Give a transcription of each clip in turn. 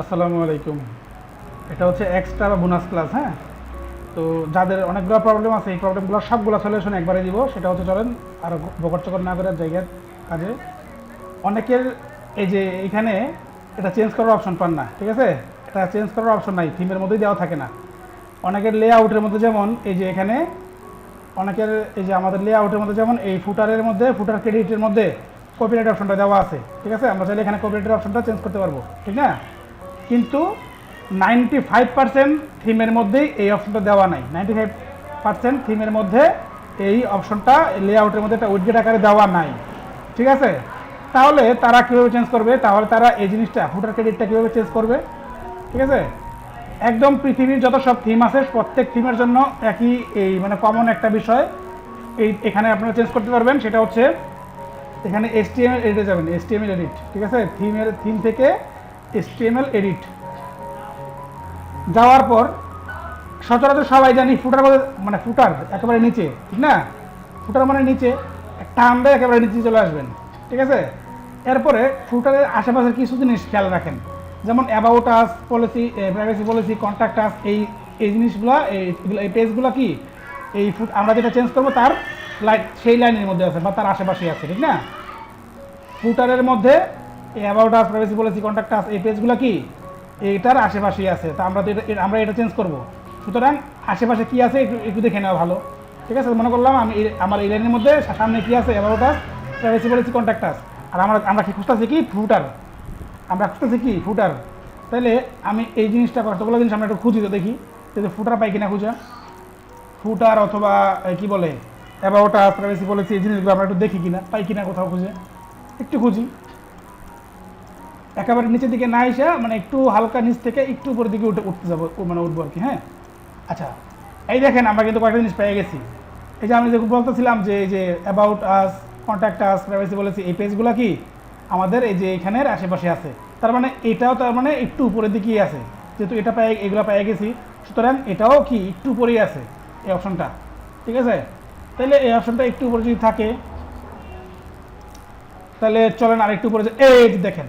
আসসালামু আলাইকুম। এটা হচ্ছে এক্সট্রা বা বোনাস ক্লাস। হ্যাঁ, তো যাদের অনেকগুলো প্রবলেম আছে এই প্রবলেমগুলো সবগুলো সলিউশন একবারে দিব। সেটা হচ্ছে চলেন আর বকর চকর না করে জায়গার কাজে। অনেকের এই যে এখানে এটা চেঞ্জ করার অপশন পান না, ঠিক আছে? এটা চেঞ্জ করার অপশন নাই, থিমের মধ্যেই দেওয়া থাকে না। অনেকের লেআউটের মধ্যে যেমন এই যে এখানে অনেকের এই যে আমাদের লেআউটের মধ্যে যেমন এই ফুটারের মধ্যে ফুটার ক্রেডিটের মধ্যে কপিরাইট অপশনটা দেওয়া আছে, ঠিক আছে? আমরা চাইলে এখানে কপিরাইটের অপশনটা চেঞ্জ করতে পারবো, ঠিক না? কিন্তু 95% থিমের মধ্যেই এই অপশনটা দেওয়া নাই। 95% থিমের মধ্যে এই অপশনটা লেআউটের মধ্যে একটা উইডগেট আকারে দেওয়া নাই, ঠিক আছে? তাহলে তারা কীভাবে চেঞ্জ করবে? তাহলে তারা এই জিনিসটা ফুটার ক্রেডিটটা কীভাবে চেঞ্জ করবে, ঠিক আছে? একদম পৃথিবীর যত সব থিম আছে প্রত্যেক থিমের জন্য একই এই মানে কমন একটা বিষয় এখানে আপনারা চেঞ্জ করতে পারবেন। সেটা হচ্ছে এখানে HTML এডিটে যাবেন, HTML এডিট, ঠিক আছে? থিম থেকে HTML এডিট যাওয়ার পর সচরাচর সবাই জানি ফুটার মানে ফুটার একেবারে নিচে, ঠিক না? ফুটার মানে নিচে টান দেয় একেবারে নিচে চলে আসবেন, ঠিক আছে? এরপরে ফুটারের আশেপাশের কিছু জিনিস খেয়াল রাখেন, যেমন about us policy, privacy policy, contact আস, এই জিনিসগুলো এই পেজগুলো কি এই আমরা যেটা চেঞ্জ করবো তার সেই লাইনের মধ্যে আছে বা তার আশেপাশেই আছে, ঠিক না? ফুটারের মধ্যে এই about us, privacy policy, contact আস, এই পেজগুলো কি এইটার আশেপাশেই আছে। তা আমরা এটা চেঞ্জ করব। সুতরাং আশেপাশে কি আছে একটু দেখে নেওয়া ভালো, ঠিক আছে? মনে করলাম আমি আমার এই লাইনের মধ্যে সামনে কি আছে, about us, privacy policy, contact us, আর আমরা কি খুঁজতেছি কি ফুটার, আমরা খুঁজতেছি কি ফুটার। তাহলে আমি এই জিনিসটা কতগুলো জিনিস আমরা একটু খুঁজি, তো দেখি যে ফুটার পাই কিনা খুঁজা। ফুটার অথবা কি বলে অ্যাবাউট আস, প্রাইভেসি পলিসি, এই জিনিসগুলো আমরা একটু দেখি কিনা, পাই কিনা কোথাও খুঁজে একটু খুঁজি। একেবারে নিচের দিকে না এসে মানে একটু হালকা নিচ থেকে একটু উপরের দিকে উঠতে যাবো, মানে উঠবো আর কি। হ্যাঁ, আচ্ছা, এই দেখেন আমরা কিন্তু কয়েকটা জিনিস পেয়ে গেছি। এই যে আমি যে বলতেছিলাম যে এই যে about us, contact us, privacy policy, এই পেজগুলো কি আমাদের এই যে এখানের আশেপাশে আছে। তার মানে এটাও তার মানে একটু উপরের দিকেই আছে, যেহেতু এগুলো পেয়ে গেছি। সুতরাং এটাও কি একটু উপরেই আছে এই অপশনটা, ঠিক আছে? তাহলে এই অপশনটা একটু উপরে যদি থাকে তাহলে চলেন আর একটু উপরে এই যে দেখেন,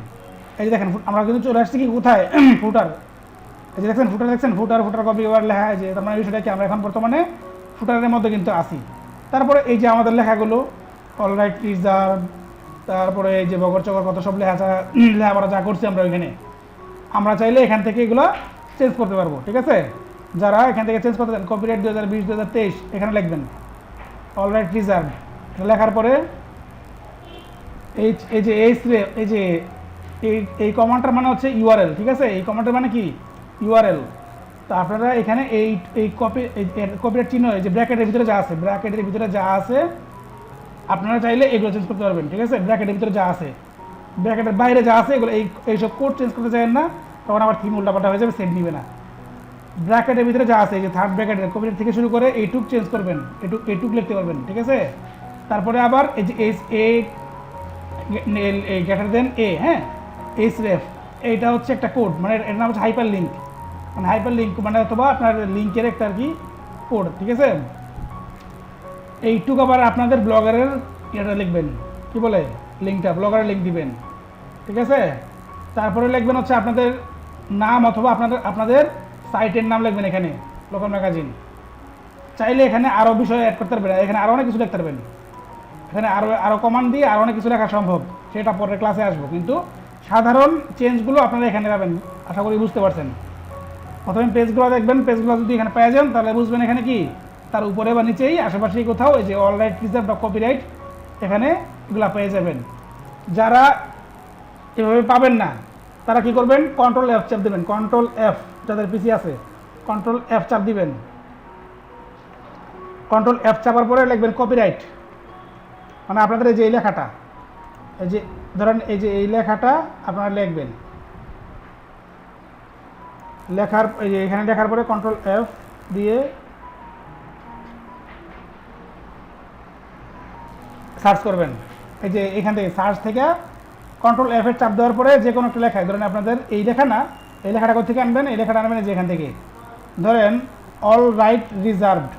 এই যে দেখেন আমরা কিন্তু চলে আসছি কি কোথায়, ফুটার। এই যে দেখছেন ফুটার, দেখছেন ফুটার কপি ওভার লেখা আছে। তার মানে বিষয়টা কি আমরা এখন বর্তমানে ফুটারের মধ্যে কিন্তু আসি। তারপরে এই যে আমাদের লেখাগুলো অলরাইট রিজার্ভ, তারপরে এই যে বগর চগর কত সব লেখাপড়া যা করছি আমরা ওইখানে, আমরা চাইলে এখান থেকে এগুলো চেঞ্জ করতে পারবো, ঠিক আছে? যারা এখান থেকে চেঞ্জ করতে চান কপিরাইট 2020-2023 এখানে লিখবেন অলরাইট রিজার্ভ। লেখার পরে এই যে এই যে এই কমান্ডটার মানে হচ্ছে ইউআরএল, ঠিক আছে? এই কমান্ডের মানে কি ইউআরএল। তো আপনারা এখানে এই কপিরাইট চিহ্ন এই যে ব্র্যাকেটের ভিতরে যা আছে আপনারা চাইলে এগুলো চেঞ্জ করতে পারবেন, ঠিক আছে? ব্র্যাকেটের ভিতরে যা আছে, ব্র্যাকেটের বাইরে যা আছে এগুলো এইসব কোড চেঞ্জ করতে চাইেন না, তখন আবার থিম উল্টাপাল্টা হয়ে যাবে, সেট নিবে না। ব্র্যাকেটের ভিতরে যা আছে এই যে থার্ড ব্র্যাকেটের কপিরাইট থেকে শুরু করে এইটুক চেঞ্জ করবেন, এইটুক লিখতে পারবেন, ঠিক আছে? তারপরে আবার এই যে গ্রেটার দেন এ, হ্যাঁ, href, এইটা হচ্ছে একটা কোড, মানে এর নাম হচ্ছে হাইপার লিঙ্ক, মানে অথবা আপনার লিঙ্কের একটা আর কি কোড, ঠিক আছে? এইটুকু আবার আপনাদের ব্লগারের এটা লিখবেন, কি বলে লিঙ্কটা, ব্লগারের লিঙ্ক দিবেন, ঠিক আছে? তারপরে লিখবেন হচ্ছে আপনাদের নাম অথবা আপনাদের সাইটের নাম লিখবেন এখানে, লোকাল ম্যাগাজিন। চাইলে এখানে আরও বিষয় অ্যাড করতে পারবেন, এখানে আরও অনেক কিছু লিখতে পারবেন, এখানে আরও কমান্ড দিয়ে আরও অনেক কিছু লেখা সম্ভব, সেটা পরের ক্লাসে আসবো। কিন্তু সাধারণ চেঞ্জগুলো আপনারা এখানে পাবেন, আশা করি বুঝতে পারছেন। প্রথমে পেজগুলো দেখবেন, পেজগুলো যদি এখানে পেয়ে যান তাহলে বুঝবেন এখানে কি তার উপরে বা নিচেই আশেপাশেই কোথাও এই যে অলরাইট রিজার্ভ বা কপিরাইট এখানে এগুলো পেয়ে যাবেন। যারা এভাবে পাবেন না তারা কি করবেন, কন্ট্রোল F চাপ দেবেন, কন্ট্রোল F, যাদের পিসি আছে কন্ট্রোল F চাপ দিবেন। কন্ট্রোল F চাপার পরে লিখবেন কপিরাইট, মানে আপনাদের এই যে এই লেখাটা, এই যে ধরেন এই যে এই লেখাটা আপনারা লিখবেন, এই যে এখানে লেখার পরে কন্ট্রোল F দিয়ে সার্চ করবেন। এই যে এখান থেকে সার্চ থেকে কন্ট্রোল F এর চাপ দেওয়ার পরে যে কোনো একটা লেখা, ধরেন আপনাদের এই লেখা না, এই লেখাটা কোথা থেকে আনবেন, এই লেখাটা আনবেন যে এখান থেকে, ধরেন অল রাইট রিজার্ভড,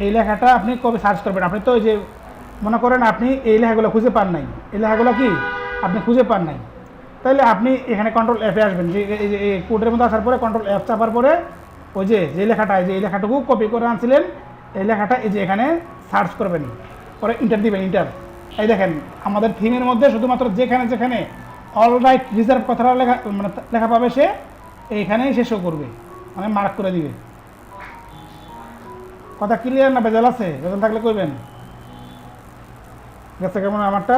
এই লেখাটা আপনি কবে সার্চ করবেন। আপনি তো ওই যে মনে করেন আপনি এই লেখাগুলো খুঁজে পান নাই, এই লেখাগুলো কি আপনি খুঁজে পান নাই, তাহলে আপনি এখানে কন্ট্রোল এফে আসবেন, যে এই যে এই কোডের মধ্যে আসার পরে কন্ট্রোল এফ চাপার পরে ওই যে লেখাটা, এই লেখাটুকু কপি করে আনছিলেন, এই লেখাটা এই যে এখানে সার্চ করবেন, পরে ইন্টার দিবেন, ইন্টার। এই দেখেন আমাদের থিমের মধ্যে শুধুমাত্র যেখানে যেখানে অল রাইট রিজার্ভ কথাটা লেখা মানে লেখা পাবে সে এইখানেই সে শো করবে, মানে মার্ক করে দিবে। কথা ক্লিয়ার না ভেজাল আছে? ভেজাল থাকলে কইবেন। গেছে কেমন আমারটা?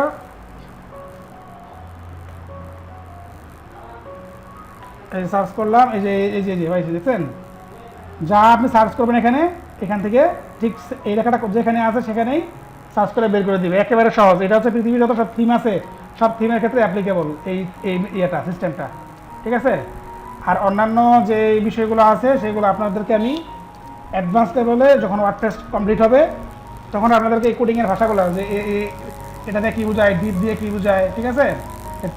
এই সার্চ করলাম, এই যে ভাই দেখছেন, যা আপনি সার্চ করবেন এখানে, এখান থেকে ঠিক এই লেখাটা যেখানে আছে সেখানেই সার্চ করে বের করে দিবে, একেবারে সহজ। এটা হচ্ছে পৃথিবীর যত সব থিম আছে সব থিমের ক্ষেত্রে অ্যাপ্লিকেবল এই এই ইয়েটা, সিস্টেমটা, ঠিক আছে। আর অন্যান্য যে বিষয়গুলো আছে সেগুলো আপনাদেরকে আমি অ্যাডভান্স লেভেলে যখন ওয়ার্ড টেস্ট কমপ্লিট হবে তখন আপনাদেরকে এই কোডিংয়ের ভাষাগুলো, যে এটা দিয়ে কী বোঝায়, ডিপ দিয়ে কী বোঝায়, ঠিক আছে,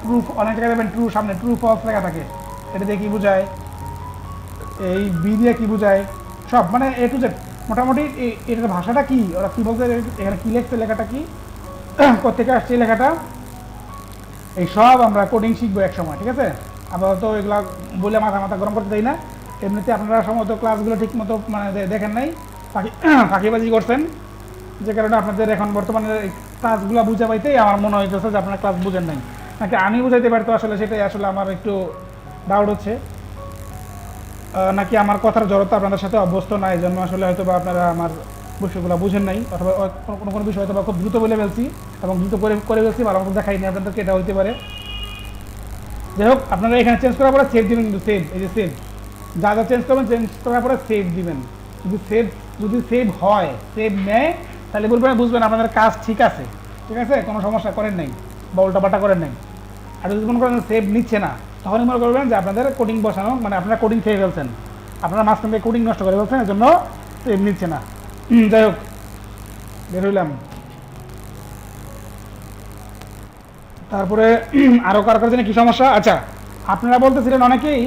ট্রু, অনেক জায়গায় দেখবেন ট্রু সামনে ট্রু ফলস লেখা থাকে, এটা দিয়ে কী বোঝায়, এই বি দিয়ে কী বোঝায়, সব মানে এ টু জেড মোটামুটি এটার ভাষাটা কী, ওরা কী বলতে, এখানে কী লিখছে, লেখাটা কী, কোত্থেকে আসছে এই লেখাটা, এই সব আমরা কোডিং শিখবো এক সময়, ঠিক আছে। আপাতত এগুলা বলে মাথা গরম করতে চাই না। এমনিতে আপনারা সম্ভবত ক্লাসগুলো ঠিক মতো মানে দেখেন নাই, ফাঁকিবাজি করছেন, যে কারণে আপনাদের এখন বর্তমানে ক্লাসগুলো বুঝা পাইতেই আমার মনে হইতেছে যে আপনারা ক্লাস বুঝেন নাই, নাকি আমি বুঝাইতে পারতো, আসলে সেটাই আসলে আমার একটু ডাউট হচ্ছে, নাকি আমার কথার জড়তা আপনাদের সাথে অভ্যস্ত না, এই জন্য আসলে হয়তো বা আপনারা আমার বিষয়গুলো বুঝেন নাই, অথবা কোনো কোনো বিষয় হয়তো বা খুব দ্রুত বলে ফেলছি এবং দ্রুত করে ফেলছি, ভালো মতো দেখাইনি আপনাদেরকে, এটা হইতে পারে। যাই হোক, আপনারা এখানে চেঞ্জ করার পরে সেভ দিবেন, কিন্তু সেভ, এই যে সেভ, যা যা চেঞ্জ করবেন চেঞ্জ করার পরে সেভ দিবেন। যদি সেভ হয়, সেভ নেয়, তাহলে বুঝবেন আপনাদের কাজ ঠিক আছে, ঠিক আছে, কোনো সমস্যা করেন নাই বা উল্টাপাল্টা করেন নাই। আর যদি মনে করেন সেভ নিচ্ছে না, তখনই মনে করবেন যে আপনাদের কোডিং বসানো, মানে আপনারা কোডিং খেয়ে ফেলছেন, আপনারা মাঝখান থেকে কোডিং নষ্ট করে ফেলছেন, এর জন্য সেভ নিচ্ছে না। যাই হোক, বের হইলাম। তারপরে আরও কার জন্য কী সমস্যা, আচ্ছা আপনারা বলতেছিলেন অনেকেই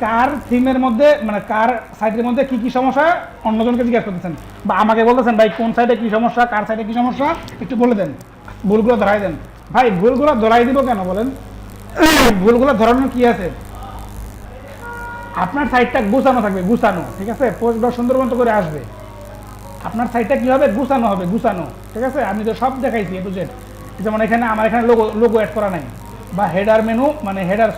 কার থিমের মধ্যে, মানে কার সাইটের মধ্যে কী কী সমস্যা অন্যজনকে জিজ্ঞাসা করতেছেন, বা আমাকে বলতেছেন ভাই কোন সাইডে কী সমস্যা, কার সাইডে কী সমস্যা একটু বলে দেন, ভুলগুলো ধরাই দেন। ভাই ভুলগুলো ধরাই দিব কেন বলেন? ভুলগুলো ধরানোর কী আছে, আপনার সাইটটা গুছানো থাকবে, গুছানো, ঠিক আছে, পোস্টগুলো সুন্দর মতো করে আসবে, আপনার সাইটটা কী হবে, গুছানো হবে, গুছানো, ঠিক আছে। আমি তো সব দেখাইছি এ টু জেড, যেমন এখানে আমার এখানে লোগো অ্যাড করা নাই, বা হেডার মেনু মানে হেডার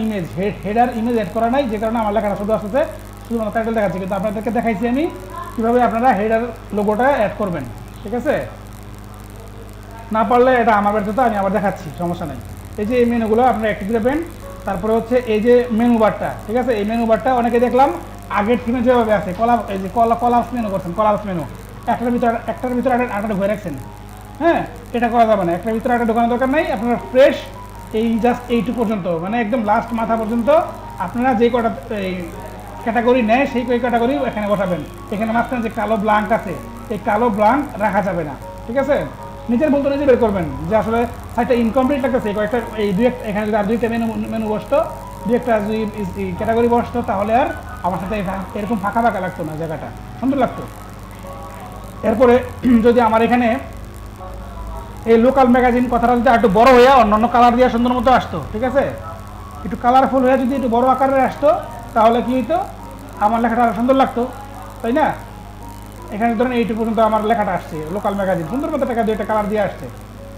ইমেজ অ্যাড করা নাই, যে কারণে আমার লেখাটা শুধু আসছে, শুধুমাত্র টাইটেল দেখাচ্ছি, কিন্তু আপনাদেরকে দেখাইছি আমি কীভাবে আপনারা হেডার লোগোটা অ্যাড করবেন, ঠিক আছে। না পারলে এটা আমার ব্যর্থতা, আমি আবার দেখাচ্ছি, সমস্যা নেই। এই যে এই মেনুগুলো আপনারা অ্যাক্টিভ করবেন। তারপরে হচ্ছে এই যে মেনু বারটা, ঠিক আছে, এই মেনু বারটা অনেকে দেখলাম আগের থিমে যেভাবে আছে, এই যে কলাপস মেনু করছেন, কলাপস মেনু একটার ভিতরে আরেকটা ঢুকে রাখছেন, হ্যাঁ, এটা করা যাবে না, একটার ভিতরে একটা ঢোকানোর দরকার নাই, আপনারা ফ্রেশ এই জাস্ট এইটু পর্যন্ত, মানে একদম লাস্ট মাথা পর্যন্ত আপনারা যে কটা এই ক্যাটাগরি নেয় সেই ক্যাটাগরি এখানে বসাবেন। এখানে মাঝখানে যে কালো ব্লাঙ্ক আছে, এই কালো ব্লাঙ্ক রাখা যাবে না, ঠিক আছে। নিজের বলতে নিজে বের করবেন যে আসলে সাইটটা ইনকমপ্লিট লাগতেছে, কয়েকটা এই এখানে যদি আর দুইটা মেনু বসতো, দুই একটা যদি ক্যাটাগরি বসতো, তাহলে আর আমার সাথে এরকম ফাঁকা ফাঁকা লাগতো না, জায়গাটা সুন্দর লাগতো। এরপরে যদি আমার এখানে এই লোকাল ম্যাগাজিন কথাটা যদি একটু বড় হয়ে অন্যান্য কালার দিয়ে সুন্দর মতো আসতো, ঠিক আছে, একটু কালারফুল হয়ে যদি একটু বড় আকারে আসতো, তাহলে কি হইতো, আমার লেখাটা আরও সুন্দর লাগতো, তাই না। এখানে ধরেন এইটু পর্যন্ত আমার লেখাটা আসছে, লোকাল ম্যাগাজিন সুন্দর মতো টাকা দুইটা কালার দিয়ে আসছে,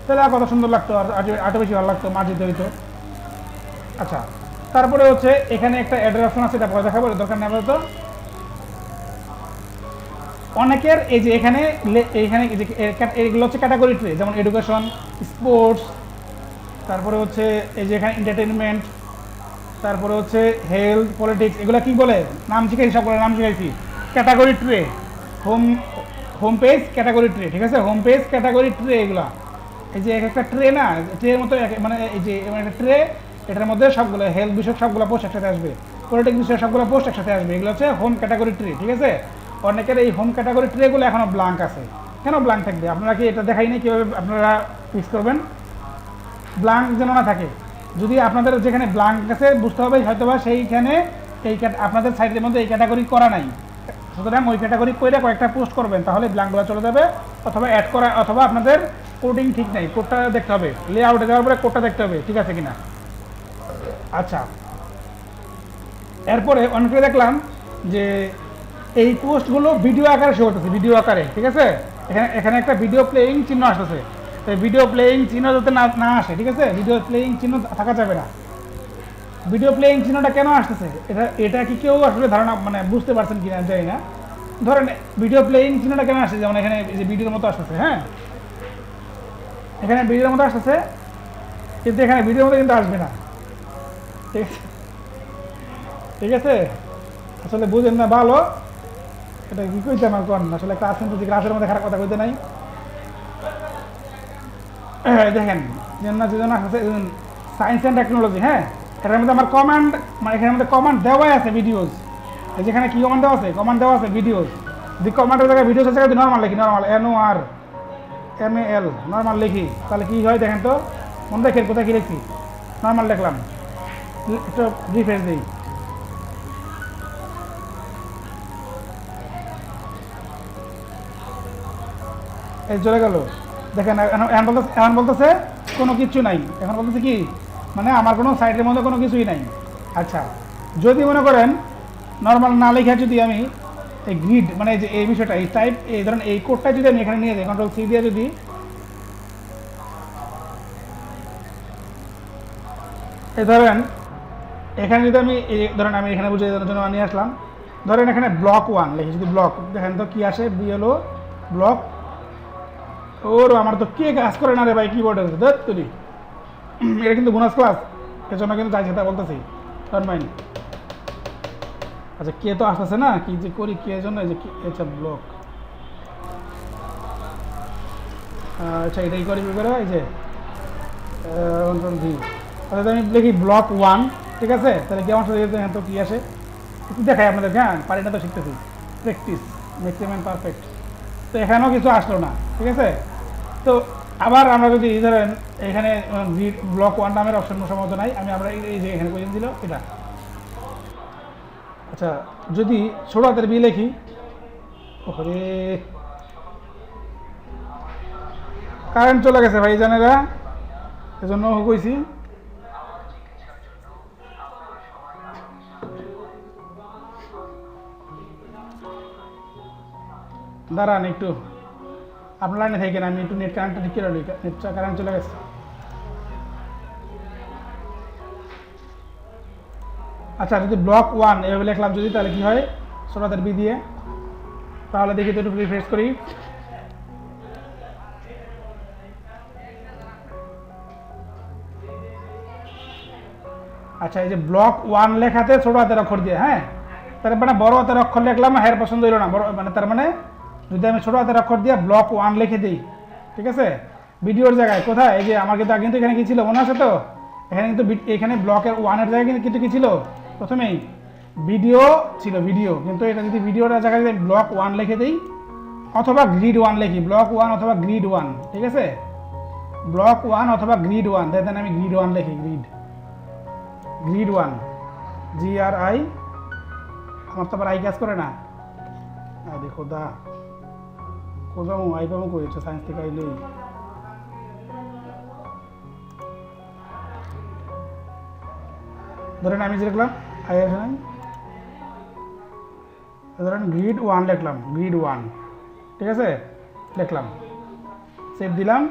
তাহলে আর কত সুন্দর লাগতো, আর আরও বেশি ভালো লাগতো, মার্জিত হইতো। আচ্ছা, তারপরে হচ্ছে এখানে একটা অ্যাডের অপশন আছে, এটা পরে দেখাবো, দরকার নেই আপাতত। অনেকের এই যে এখানে এগুলো হচ্ছে ক্যাটাগরি ট্রে, যেমন এডুকেশন, স্পোর্টস, তারপরে হচ্ছে এই যে এখানে এন্টারটেনমেন্ট, তারপরে হচ্ছে হেলথ, পলিটিক্স, এগুলো কি বলে নাম শিখাইছি, সবগুলো নাম শিখাইছি, category tray, home page category tray, ঠিক আছে, হোম পেজ ক্যাটাগরি ট্রে, এগুলা এই যে এক একটা ট্রে না, ট্রের মতো মানে এই যে একটা ট্রে, এটার মধ্যে সবগুলো হেলথ বিষয়ক সবগুলো পোস্ট একসাথে আসবে, পলিটিক্স বিষয়ক সবগুলো পোস্ট একসাথে আসবে, এগুলো হচ্ছে হোম ক্যাটাগরি ট্রে, ঠিক আছে। অনেকের এই হোম ক্যাটাগরি ট্রেগুলো এখনও ব্লাঙ্ক আছে, কেন ব্লাঙ্ক থাকবে, আপনারা কি এটা দেখাই নেই কীভাবে আপনারা ফিক্স করবেন, ব্লাঙ্ক যেন না থাকে। যদি আপনাদের যেখানে ব্লাঙ্ক আছে বুঝতে হবে হয়তো বা সেইখানে এই আপনাদের সাইটের মধ্যে এই ক্যাটাগরি করা নাই, সুতরাং ওই ক্যাটাগরি করে কয়েকটা পোস্ট করবেন, তাহলে ব্লাঙ্কগুলো চলে যাবে, অথবা অ্যাড করা, অথবা আপনাদের কোডিং ঠিক নেই, কোডটা দেখতে হবে, লেআউটে যাওয়ার পরে কোডটা দেখতে হবে ঠিক আছে কিনা। আচ্ছা, এরপরে অনেকে দেখলাম যে এই পোস্টগুলো ভিডিও আকারে শো করতেছে, ভিডিও আকারে, ঠিক আছে। এখানে এখানে একটা ভিডিও প্লেয়িং চিহ্ন আসতেছে। তো ভিডিও প্লেয়িং চিহ্ন যাতে না আসে, ঠিক আছে, ভিডিও প্লেয়িং চিহ্ন থাকা যাবে না। ভিডিও প্লেয়িং চিহ্নটা কেন আসতেছে, এটা কি কেউ আসলে ধারণা মানে বুঝতে পারছেন কিনা জানি না। ধরেন ভিডিও প্লেয়িং চিহ্নটা কেন আসছে, যেমন এখানে যে ভিডিওর মতো আসতেছে, হ্যাঁ, এখানে ভিডিওর মতো আসতেছে, কিন্তু এখানে ভিডিওর মতো কিন্তু আসবে না, ঠিক আছে, ঠিক আছে। আসলে বুঝেন না ভালো, এটা কি কইতে আমার কোন আসলে ক্লাস শুনতেছি, ক্লাসের মধ্যে খারাপ কথা কইতে নাই। দেখেন যেজন আসছে সায়েন্স অ্যান্ড টেকনোলজি, হ্যাঁ, এটার মধ্যে আমার কমান্ড, মানে এখানের মধ্যে কমান্ড দেওয়াই আছে ভিডিওস। যেখানে কি কমান্ড দেওয়া আছে, কমান্ড দেওয়া আছে ভিডিওস। যদি কমান্ডের জায়গায় ভিডিওস আছে যদি নর্মাল লিখি, নর্মাল NORMAL নর্মাল লিখি, তাহলে কি হয় দেখেন তো, মনে দেখেন কোথায় কি লিখছি, নর্মাল লিখলাম, একটু রিফ্রেশ দিই, এই চলে গেল। দেখেন এখন বলতেছে কোনো কিছু নাই, এখন বলতেছে কি মানে আমার কোনো সাইটের মধ্যে কোনো কিছুই নাই। আচ্ছা, যদি মনে করেন নর্মাল না লেখা যদি আমি এই গ্রিড মানে যে এই বিষয়টা এই টাইপ এই ধরেন এই কোডটা যদি আমি এখানে নিয়ে যাই Ctrl+C দিয়ে, যদি এই ধরেন এখানে যদি আমি ধরেন আমি এখানে বুঝে জন্য নিয়ে আসলাম, ধরেন এখানে ব্লক 1 লিখি, যদি ব্লক দেখেন তো কি আসে, BLO ব্লক। ওর আমার তো কে কাজ করে না রে ভাই, কিবোর্ডে ধর তুই, এটা কিন্তু বোনাস ক্লাস, এর জন্য কিন্তু যাই সেটা বলতেছি, ডন্ট মাইন্ড। আচ্ছা, কে তো আসতেছে না, কি যে করি কে জন্য, যে আচ্ছা ব্লক, আচ্ছা এটাই করি করে, এই যে Ctrl+V, তাহলে আমি লিখি ব্লক 1, ঠিক আছে। তাহলে কি আমার সাথে তো কি আসে একটু দেখাই আপনাদের, হ্যাঁ, পারি না তো শিখতেছি, প্র্যাকটিস ম্যাক্সিমাম পারফেক্ট। তো এখানেও কিছু আসলো না, ঠিক আছে। তো আবার আমরা যদি ধরেন এখানে ব্লক 1 নামের অপশন সম্ভবত নাই, আমরা এই যে এখানে কোয়েশ্চেন দিল এটা। আচ্ছা, যদি ছোট হাতের বি লিখি, ওরে কারেন্ট চলে গেছে ভাই জানেরা, এজন্য কইছি। দাঁড়ান একটু, আপনার লাইনে থাকেন, আমি একটু নেট কারেন্টটা ঠিক করে নিই, নেটটা কারেন্ট চলে গেছে। আচ্ছা, যদি ব্লক 1 এভাবে লিখলাম যদি, তাহলে কি হয় ছোট হাতের বি দিয়ে, তাহলে দেখি তো একটু রিফ্রেশ করি। আচ্ছা, এই যে ব্লক 1 লেখাতে ছোট হাতের অক্ষর দিয়ে, হ্যাঁ, তার মানে বড় হাতের অক্ষর লিখলাম, হ্যাঁ পছন্দ হইল না, বড় মানে তার মানে যদি আমি ছোট হাতের অক্ষর দিয়ে ব্লক 1 লিখে দিই, ঠিক আছে, ভিডিওর জায়গায় কোথায়, এই যে আমার কিন্তু এখানে কি ছিল মনে আছে তো, এখানে কিন্তু এখানে ব্লকের 1-এর জায়গায় কিন্তু কি ছিল, প্রথমেই ভিডিও ছিল, ভিডিও, কিন্তু এটা যদি ভিডিওর জায়গায় যদি ব্লক 1 লিখে দিই, অথবা গ্রিড 1 লিখি, ব্লক 1 অথবা গ্রিড 1, ঠিক আছে, ব্লক 1 অথবা গ্রিড 1, দেন আমি গ্রিড 1 লিখি, গ্রিড 1 GRI, আমার তো আবার আই কাজ করে না, দেখো দা কোথাও আই পাবো করেছে সায়েন্স থেকে আইলেই, ধরেন আমি যে লিখলাম আই আসে নাই, ধরেন গ্রিড 1 লিখলাম, গ্রিড 1, ঠিক আছে, লিখলাম, সেভ দিলাম।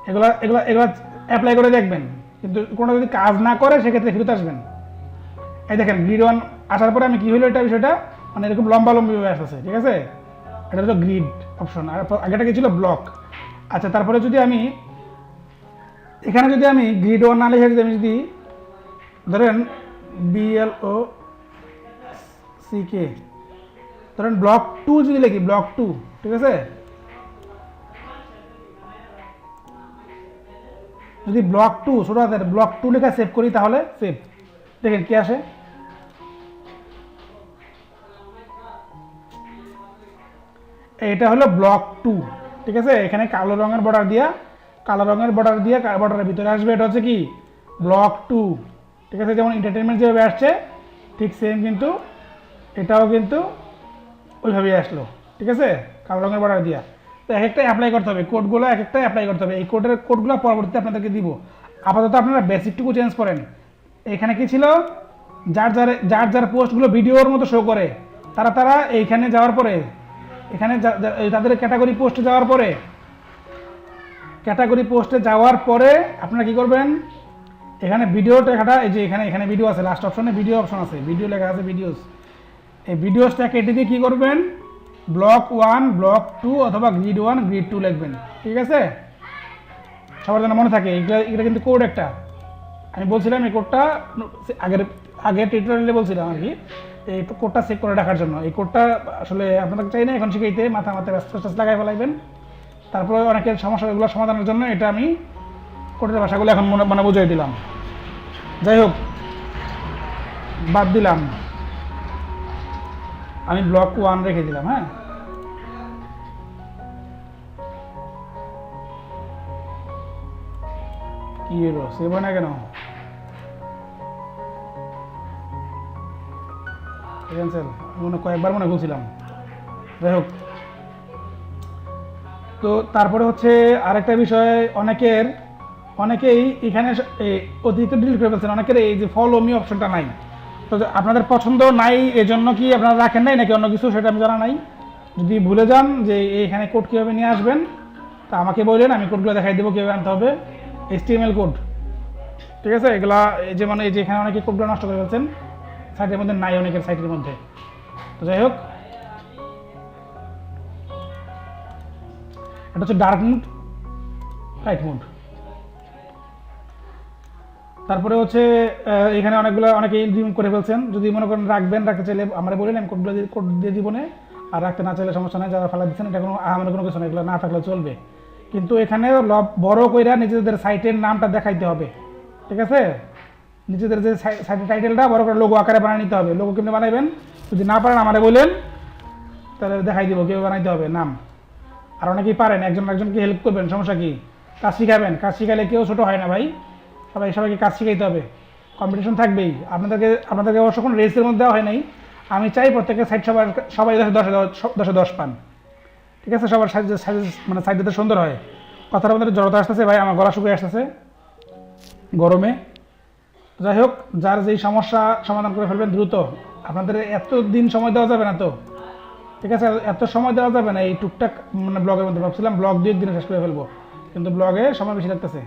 এগুলা এগুলা এগুলা অ্যাপ্লাই করে দেখবেন, কিন্তু কোনো যদি কাজ না করে সেক্ষেত্রে ফেরত আসবেন। এই দেখেন গ্রিড 1 আসার পরে আমি কি হলো এটা বিষয়টা, মানে এরকম লম্বা ভাবে আসতেছে, ঠিক আছে, এটা হলো গ্রিড অপশন, আর আগেটা কি ছিল ব্লক। আচ্ছা, তারপরে যদি আমি এখানে যদি আমি গ্রিড 1 না লিখে যদি আমি যদি ধরেন BLOCK ধরেন ব্লক 2 যদি লিখি, ব্লক 2, ঠিক আছে, যদি ব্লক 2 ছোট হাতের ব্লক 2 লেখা সেভ করি, তাহলে সেভ, দেখেন কি আসে, এটা হলো ব্লক 2, ঠিক আছে। এখানে কালো রঙের বর্ডার দিয়া, বর্ডারের ভিতরে আসবে, এটা হচ্ছে কি ব্লক 2, ঠিক আছে। যেমন এন্টারটেনমেন্ট যেভাবে আসছে ঠিক সেম কিন্তু এটাও কিন্তু ওইভাবেই আসলো, ঠিক আছে, কালো রঙের বর্ডার দিয়া। তো এক একটা অ্যাপ্লাই করতে হবে, কোডগুলো এক একটা অ্যাপ্লাই করতে হবে, এই কোডগুলো পরবর্তীতে আপনাদেরকে দিব। আপাতত আপনারা বেসিকটুকু চেঞ্জ করেন, এখানে কি ছিল, যার যার পোস্টগুলো ভিডিওর মতো শো করে তারা এইখানে যাওয়ার পরে, এখানে তাদের ক্যাটাগরি পোস্টে যাওয়ার পরে আপনারা কি করবেন, এখানে ভিডিওটা এই যে এখানে ভিডিও আছে, লাস্ট অপশনে ভিডিও অপশন আছে, ভিডিও লেখা আছে ভিডিওস। এই ভিডিওসটা কেটে দিয়ে কী করবেন, ব্লক 1, ব্লক 2 অথবা গ্রিড 1, গ্রিড 2 লিখবেন। ঠিক আছে, সবার জন্য মনে থাকে। এটা কিন্তু কোড একটা, আমি বলছিলাম এই কোডটা আগের টিউটোরিয়ালে বলছিলাম আর কি, এই কোডটা চেক করে রাখার জন্য। এই কোডটা আসলে আপনাদের চাই না এখন শিখাইতে, মাথা ব্যস্ত লাগাই ফেলাইবেন। তারপরে অনেকের সমস্যাগুলো সমাধানের জন্য এটা আমি কোডের ভাষাগুলো এখন মনে বুঝিয়ে দিলাম। যাই হোক, বাদ দিলাম, আমি ব্লক 1 রেখে দিলাম। হ্যাঁ, কি হলো, সেভ হয় না কেন? ক্যান্সেল, কয়েকবার মনে বলছিলাম। যাই হোক, তো তারপরে হচ্ছে আরেকটা বিষয়, অনেকেই এখানে অতিরিক্ত ডিলিট করে ফেলছেন। অনেকের এই যে ফলো মি অপশনটা নাই, তো আপনাদের পছন্দ নাই এজন্য কি আপনারা রাখেন নাই নাকি অন্য কিছু, সেটা আমি জানা নাই। যদি ভুলে যান যে এইখানে কোড কীভাবে নিয়ে আসবেন তা আমাকে বললেন, আমি কোডগুলো দেখাই দেবো কীভাবে আনতে হবে। HTML কোড, ঠিক আছে, এগুলা যেমন এই যে এখানে অনেকে কোডগুলো নষ্ট করে ফেলছেন, সাইটের মধ্যে নাই, অনেকের সাইটের মধ্যে। তো যাই হোক, এটা হচ্ছে ডার্ক মুড, লাইট মুড। তারপরে হচ্ছে এখানে অনেকেই রিমুভ করে ফেলছেন। যদি মনে করেন রাখতে চাইলে আমরা বলেন, আমি কোড দিয়ে দিব না, আর রাখতে না চাইলে সমস্যা নেই। যারা ফেলা দিচ্ছেন এটা কোনো কিছু না, এগুলো না থাকলে চলবে। কিন্তু এখানে বড় কইরা নিজেদের সাইটের নামটা দেখাইতে হবে। ঠিক আছে, নিজেদের যে সাইটের টাইটেলটা বড় করে লোগো আকারে বানিয়ে নিতে হবে। লোগো কেমনি বানাইবেন, যদি না পারেন আমারে বলেন, তাহলে দেখাই দিব কীভাবে বানাইতে হবে নাম। আর অনেকেই পারেন, একজনকে হেল্প করবেন, সমস্যা কি, কাজ শিখাবেন। কাজ শিখাইলে কেউ ছোটো হয় না ভাই, সবাইকে কাজ শিখাইতে হবে। কম্পিটিশন থাকবেই। আপনাদেরকে অবশ্য কোনো রেসের মধ্যে দেওয়া হয় নাই। আমি চাই প্রত্যেকের সাইড সবাই 10-10 পান। ঠিক আছে, সবার মানে সাইড যাতে সুন্দর হয়। কথার মধ্যে জড়তা আসতেছে ভাই, আমার গলা শুকিয়ে আসতেছে গরমে। যাই হোক, যার যেই সমস্যা সমাধান করে ফেলবেন দ্রুত। আপনাদের এত দিন সময় দেওয়া যাবে না তো, ঠিক আছে, এত সময় দেওয়া যাবে না এই টুকটাক মানে ব্লগের মধ্যে। ভাবছিলাম ব্লগ 2-1 দিনে শেষ করে ফেলবো, কিন্তু ব্লগে সময় বেশি লাগতেছে।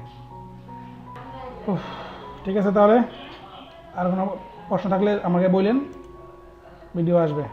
ঠিক আছে, তাহলে আর কোনো প্রশ্ন থাকলে আমাকে বললেন, ভিডিও আসবে।